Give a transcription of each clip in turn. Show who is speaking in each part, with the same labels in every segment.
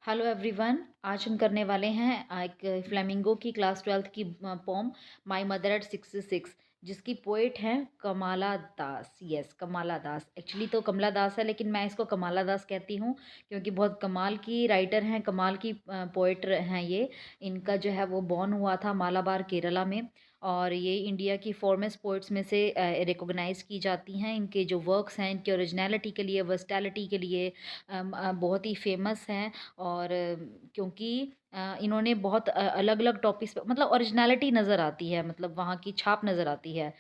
Speaker 1: Hello everyone. आज हम करने वाले हैं एक फ्लेमिंगो की क्लास 12th की पोम माय मदर एट 66, जिसकी पोइट हैं कमाला दास। यस, कमाला दास। एक्चुअली तो कमला दास है, लेकिन मैं इसको कमाला दास कहती हूँ क्योंकि बहुत कमाल की राइटर हैं, कमाल की पोइट हैं ये। इनका जो है वो बॉर्न हुआ था मालाबार केरला में, और ये इंडिया की फॉरमेस्ट पोइट्स में से रिकॉग्नाइज की जाती हैं। इनके जो वर्क्स हैं, इनके ओरिजिनलिटी के लिए, वर्सटैलिटी के लिए बहुत ही फेमस हैं। और क्योंकि इन्होंने बहुत अलग अलग टॉपिक्स पे मतलब ओरिजिनलिटी नज़र आती है, मतलब वहाँ की छाप नज़र आती है।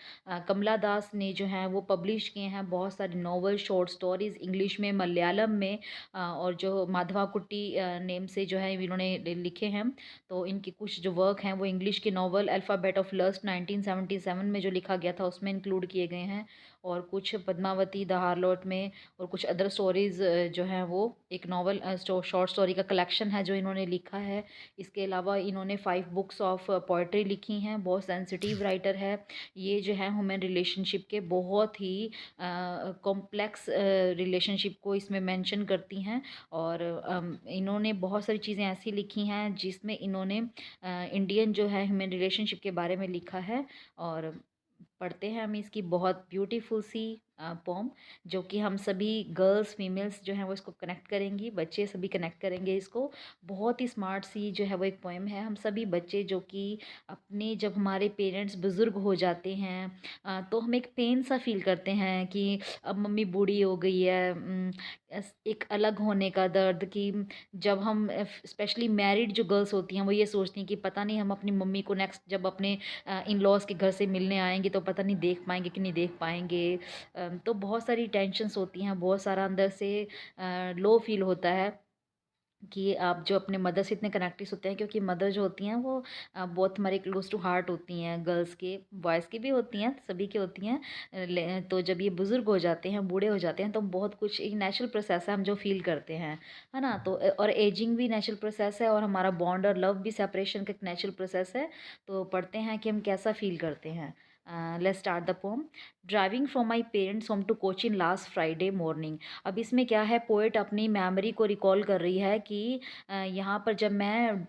Speaker 1: कमला दास ने जो है वो पब्लिश किए हैं बहुत सारे नॉवल, शॉर्ट स्टोरीज इंग्लिश में, मलयालम में, और जो माधवा कुट्टी नेम से जो है इन्होंने लिखे हैं। तो इनके कुछ जो वर्क हैं वो इंग्लिश के नॉवल अल्फ़ाबेट ऑफ लस्ट 1977 में जो लिखा गया था उसमें इंक्लूड किए गए हैं, और कुछ पद्मावती द हार्लोट में, और कुछ अदर स्टोरीज़ जो हैं वो एक नॉवल शॉर्ट स्टोरी का कलेक्शन है जो इन्होंने लिखा है। इसके अलावा इन्होंने 5 बुक्स ऑफ पोइट्री लिखी हैं। बहुत सेंसिटिव राइटर है ये, जो है ह्यूमन रिलेशनशिप के बहुत ही कॉम्प्लेक्स रिलेशनशिप को इसमें मेंशन करती हैं। और इन्होंने बहुत सारी चीज़ें ऐसी लिखी हैं जिसमें इन्होंने इंडियन जो है ह्यूमन रिलेशनशिप के बारे में लिखा है। और पढ़ते हैं हम इसकी बहुत ब्यूटीफुल सी पोम, जो कि हम सभी गर्ल्स फीमेल्स जो हैं वो इसको कनेक्ट करेंगी, बच्चे सभी कनेक्ट करेंगे इसको। बहुत ही स्मार्ट सी जो है वो एक पोएम है। हम सभी बच्चे जो कि अपने जब हमारे पेरेंट्स बुज़ुर्ग हो जाते हैं तो हम एक पेन सा फील करते हैं कि अब मम्मी बूढ़ी हो गई है। एक अलग होने का दर्द कि जब हम स्पेशली मैरिड जो गर्ल्स होती हैं वो ये सोचती हैं कि पता नहीं हम अपनी मम्मी को नेक्स्ट जब अपने इन लॉज के घर से मिलने आएंगे तो पता नहीं देख पाएंगे कि नहीं देख पाएंगे। तो बहुत सारी टेंशन्स होती हैं, बहुत सारा अंदर से लो फील होता है कि आप जो अपने मदर से इतने कनेक्टेड होते हैं, क्योंकि मदर जो होती हैं वो बहुत हमारे क्लोज टू हार्ट होती हैं। गर्ल्स के, बॉयज़ की भी होती हैं, सभी की होती हैं। तो जब ये बुज़ुर्ग हो जाते हैं, बूढ़े हो जाते हैं, तो बहुत कुछ एक नेचुरल प्रोसेस है हम जो फील करते हैं, है ना। तो और एजिंग भी नेचुरल प्रोसेस है, और हमारा बॉन्ड और लव भी सेपरेशन का एक नेचुरल प्रोसेस है। तो पढ़ते हैं कि हम कैसा फील करते हैं। Let's start the poem. Driving from my parents home to Cochin last Friday morning. अब इसमें क्या है, पोएट अपनी मेमोरी को रिकॉल कर रही है कि यहाँ पर जब मैं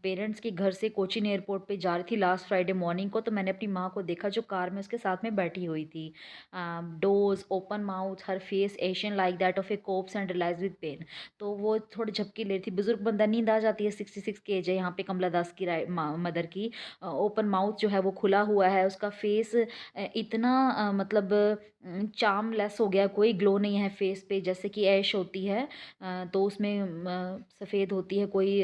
Speaker 1: पेरेंट्स के घर से कोचिन एयरपोर्ट पे जा रही थी लास्ट फ्राइडे मॉर्निंग को, तो मैंने अपनी माँ को देखा जो कार में उसके साथ में बैठी हुई थी। Those open mouth, her face ashen like that of a corpse and realise with pain. तो वो थोड़ी झपकी ले रही थी। बुजुर्ग बंदा, नींद आ जाती है, 66 की एज है यहाँ पे कमला दास की मदर की। ओपन माउथ जो है वो खुला हुआ है, उसका फेस इतना मतलब चार्मलेस हो गया, कोई ग्लो नहीं है फेस पे, जैसे कि ऐश होती है तो उसमें सफ़ेद होती है, कोई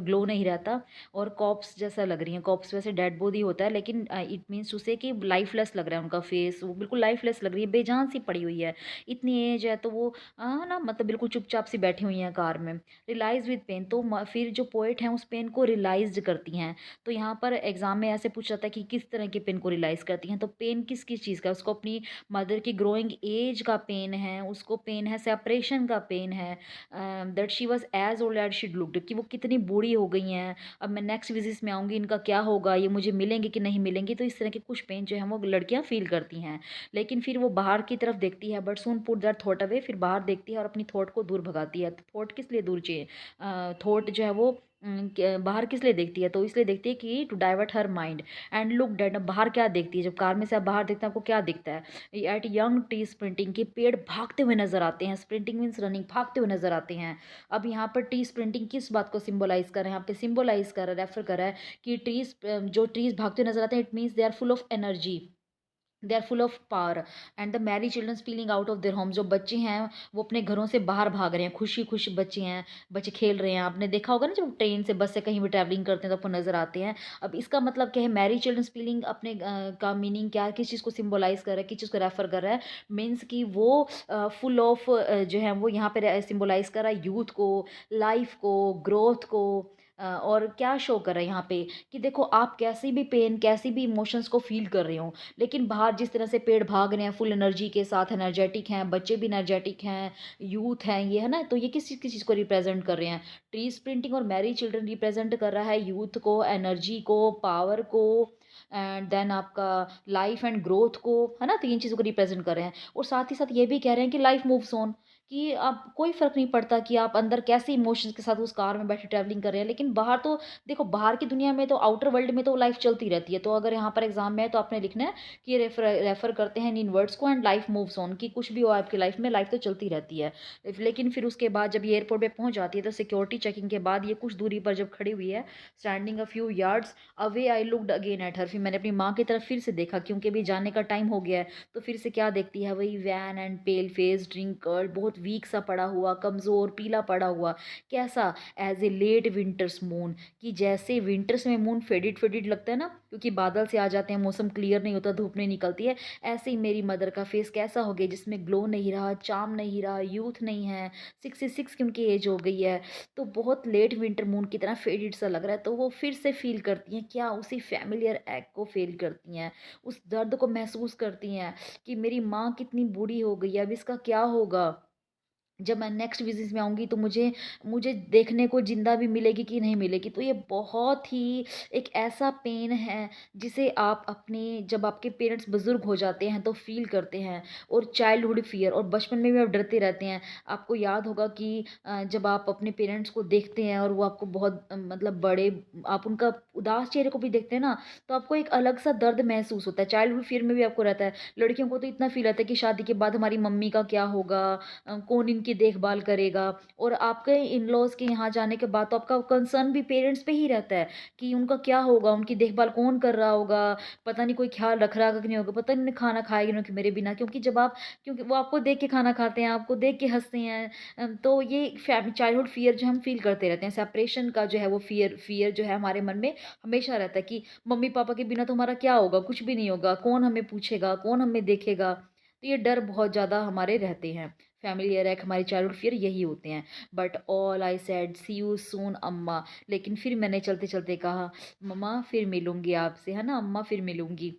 Speaker 1: ग्लो नहीं रहता। और कॉप्स जैसा लग रही है, कॉप्स वैसे डेड बॉडी होता है, लेकिन इट मीन्स उसे कि लाइफलेस लग रहा है उनका फेस, वो बिल्कुल लाइफलेस लग रही है, बेजान सी पड़ी हुई है। इतनी एज है तो वो ना मतलब बिल्कुल चुपचाप सी बैठी हुई हैं कार में। रिलाइज विद पेन, तो फिर जो पोएट हैं उस पेन को रिलाइज करती हैं। तो यहाँ पर एग्जाम में ऐसे पूछा जाता है कि किस तरह के पेन को रिलाइज करती हैं, तो पेन किस किस चीज़ का, उसको अपनी मदर की ग्रोइंग एज का पेन है, उसको पेन है सेपरेशन का पेन है, that she was as old as she looked, कि वो कितनी बूढ़ी हो गई हैं, अब मैं नेक्स्ट विजिट में आऊँगी इनका क्या होगा, ये मुझे मिलेंगे कि नहीं मिलेंगे। तो इस तरह के कुछ पेन जो हैं वो लड़कियां फील करती हैं। लेकिन फिर वो बाहर की तरफ देखती है, but soon put that thought away, फिर बाहर देखती है और अपनी थॉट को दूर भगाती है। तो थॉट किस लिए दूर चाहिए, थॉट जो है वो बाहर किस लिए देखती है, तो इसलिए देखती है कि to divert her mind and look that. अब बाहर क्या देखती है, जब कार में से आप बाहर देखते हैं आपको क्या दिखता है, एट यंग ट्री स्प्रिंटिंग, के पेड़ भागते हुए नजर आते हैं। स्प्रिंटिंग मीन्स रनिंग, भागते हुए नजर आते हैं। अब यहाँ पर ट्री स्प्रिंटिंग किस बात को सिंबलाइज कर रहे हैं, यहाँ पे सिंबलाइज कर रहा है, रेफर कर रहा है कि ट्रीज, जो ट्रीज भागते हुए नजर आते हैं, it means they are full of energy, they are full of power. And the merry children feeling out of their home, जो बच्चे हैं वो अपने घरों से बाहर भाग रहे हैं, खुशी खुशी बच्चे हैं, बच्चे खेल रहे हैं। आपने देखा होगा ना जब ट्रेन से, बस से कहीं भी ट्रैवलिंग करते हैं तो आपको नजर आते हैं। अब इसका मतलब क्या है, मैरी चिल्ड्रन फीलिंग अपने का मीनिंग क्या है, किस चीज़ को सिंबलाइज कर रहा है, किस चीज़ को रेफर कर रहा है। मीन्स कि वो फुल ऑफ जो है वो यहाँ पे सिंबलाइज कर रहा है यूथ को, लाइफ को, ग्रोथ को। और क्या शो कर रहा है यहाँ पे कि देखो आप कैसी भी पेन, कैसी भी इमोशंस को फील कर रहे हो, लेकिन बाहर जिस तरह से पेड़ भाग रहे हैं फुल एनर्जी के साथ, एनर्जेटिक हैं, बच्चे भी एनर्जेटिक हैं, यूथ हैं, ये है ना। तो ये किस चीज़ को रिप्रेजेंट कर रहे हैं, ट्री स्प्रिंटिंग और मैरी चिल्ड्रन रिप्रेजेंट कर रहा है यूथ को, एनर्जी को, पावर को, एंड देन आपका लाइफ एंड ग्रोथ को, है ना। तो इन चीज़ों को रिप्रेजेंट कर रहे हैं, और साथ ही साथ ये भी कह रहे हैं कि लाइफ मूव्स ऑन, कि आप कोई फ़र्क नहीं पड़ता कि आप अंदर कैसे इमोशंस के साथ उस कार में बैठे ट्रैवलिंग कर रहे हैं। लेकिन बाहर तो देखो, बाहर की दुनिया में तो, आउटर वर्ल्ड में तो लाइफ़ चलती रहती है। तो अगर यहाँ पर एग्ज़ाम में है तो आपने लिखना है कि ये रेफ़र करते हैं इन वर्ड्स को, एंड लाइफ़ मूव्स ऑन, कि कुछ भी हो आपकी लाइफ़ में, लाइफ़ तो चलती रहती है। लेकिन फिर उसके बाद जब ये एयरपोर्ट पे पहुँच जाती है तो सिक्योरिटी चेकिंग के बाद ये कुछ दूरी पर जब खड़ी हुई है, standing a few yards away, I looked again at her. फिर मैंने अपनी माँ की तरफ फिर से देखा, क्योंकि अभी जाने का टाइम हो गया है। तो फिर से क्या देखती है, वही wan and pale face drinker, बहुत वीक सा पड़ा हुआ, कमज़ोर पीला पड़ा हुआ। कैसा? As a late winter's moon, कि जैसे विंटर्स में मून फेडिड फेडिड लगता है ना, क्योंकि बादल से आ जाते हैं, मौसम क्लियर नहीं होता, धूप नहीं निकलती है। ऐसे ही मेरी मदर का फेस कैसा हो गया, जिसमें ग्लो नहीं रहा, चार्म नहीं रहा, यूथ नहीं है। 66 की उनकी एज हो गई है। तो बहुत लेट विंटर मून की तरह फेडेड सा लग रहा है। तो वो फिर से फ़ील करती हैं, क्या उसी फ़ैमिलियर एग को फ़ील करती हैं, उस दर्द को महसूस करती हैं कि मेरी माँ कितनी बूढ़ी हो गई है, अब इसका क्या होगा? जब मैं नेक्स्ट विज़िट में आऊँगी तो मुझे मुझे देखने को ज़िंदा भी मिलेगी कि नहीं मिलेगी। तो ये बहुत ही एक ऐसा पेन है जिसे आप अपने, जब आपके पेरेंट्स बुज़ुर्ग हो जाते हैं तो फ़ील करते हैं। और चाइल्डहुड फ़ियर, और बचपन में भी आप डरते रहते हैं। आपको याद होगा कि जब आप अपने पेरेंट्स को देखते हैं और वो आपको बहुत मतलब बड़े, आप उनका उदास चेहरे को भी देखते हैं ना, तो आपको एक अलग-सा दर्द महसूस होता है। चाइल्डहुड फ़ियर में भी आपको रहता है। लड़कियों को तो इतना फ़ील रहता है कि शादी के बाद हमारी मम्मी का क्या होगा, कौन इनकी देखभाल करेगा। और आपके इन-लॉज़ के यहाँ जाने के बाद तो आपका कंसर्न भी पेरेंट्स पे ही रहता है कि उनका क्या होगा, उनकी देखभाल कौन कर रहा होगा, पता नहीं कोई ख़्याल रख रहा होगा कि नहीं होगा, पता नहीं उन्हें खाना खाएँगे ना कि मेरे बिना। क्योंकि जब आप, क्योंकि वो आपको देख के खाना खाते हैं, आपको देख के हँसते हैं। तो ये चाइल्डहुड फ़ियर जो हम फ़ील करते रहते हैं, सेपरेशन का जो है वो फ़ियर फ़ियर जो है हमारे मन में हमेशा रहता है कि मम्मी-पापा के बिना तो हमारा क्या होगा, कुछ भी नहीं होगा, कौन हमें पूछेगा, कौन हमें देखेगा। तो ये डर बहुत ज़्यादा हमारे रहते हैं। फ़ैमिलियर एक हमारी चाइल्डहुड फ़ियर यही होते हैं। But all I said see you soon Amma. लेकिन फिर मैंने चलते-चलते कहा, मम्मा फिर मिलूँगी आपसे, है ना अम्मा, फिर मिलूँगी।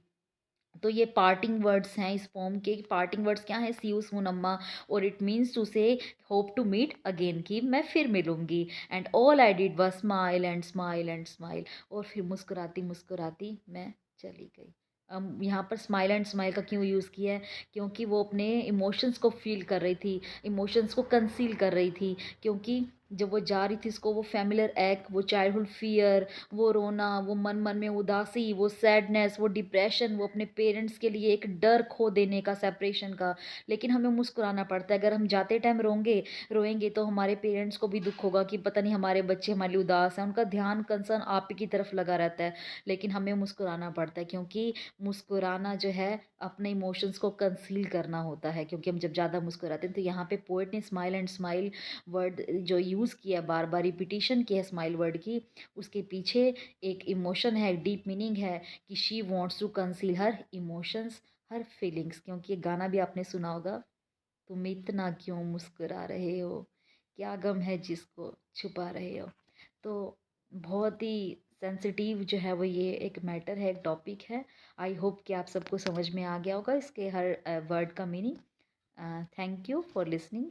Speaker 1: तो ये पार्टिंग वर्ड्स हैं इस पोम के। पार्टिंग वर्ड्स क्या हैं? सी यू सून अम्मा, और इट मीन्स टू से होप टू मीट अगेन, कि मैं फिर मिलूँगी। And all I did was smile and smile and smile. और फिर मुस्कुराती-मुस्कुराती मैं चली गई। यहाँ पर स्माइल एंड स्माइल का क्यों यूज़ किया है? क्योंकि वो अपने इमोशंस को फ़ील कर रही थी, इमोशंस को कंसील कर रही थी। क्योंकि जब वो जा रही थी, उसको वो फ़ैमिलियर एक, वो चाइल्डहुड फ़ियर, वो रोना, वो मन-मन में उदासी, वो सैडनेस, वो डिप्रेशन, वो अपने पेरेंट्स के लिए एक डर खो देने का, सेपरेशन का। लेकिन हमें मुस्कुराना पड़ता है। अगर हम जाते टाइम रोएँगे तो हमारे पेरेंट्स को भी दुःख होगा कि पता नहीं हमारे बच्चे हमारे लिए उदास हैं। उनका ध्यान, कंसर्न आप ही की तरफ लगा रहता है। लेकिन हमें मुस्कुराना पड़ता है, क्योंकि मुस्कुराना जो है अपने इमोशंस को कंसील करना होता है। क्योंकि हम जब ज़्यादा मुस्कुराते हैं, तो यहाँ पे पोएट ने स्माइल एंड स्माइल वर्ड जो यूज़ किया, बार-बार रिपिटिशन की है स्माइल वर्ड की, उसके पीछे एक इमोशन है, एक डीप मीनिंग है कि she wants to conceal her emotions, her feelings. क्योंकि ये गाना भी आपने सुना होगा, तुम इतना क्यों मुस्कुरा रहे हो, क्या गम है जिसको छुपा रहे हो। तो बहुत ही सेंसिटिव जो है वो ये एक मैटर है, एक टॉपिक है। आई होप कि आप सबको समझ में आ गया होगा इसके हर वर्ड का meaning. Thank you for listening.